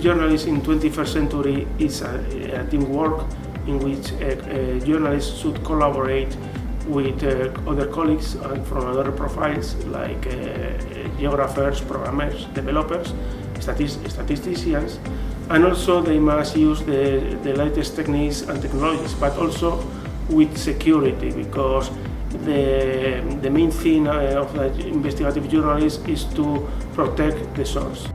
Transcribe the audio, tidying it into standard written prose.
journalism in 21st century is a teamwork in which journalists should collaborate with other colleagues from other profiles like geographers, programmers, developers, statisticians, and also they must use the latest techniques and technologies, but also with security, because the main thing of the investigative journalist is to protect the source.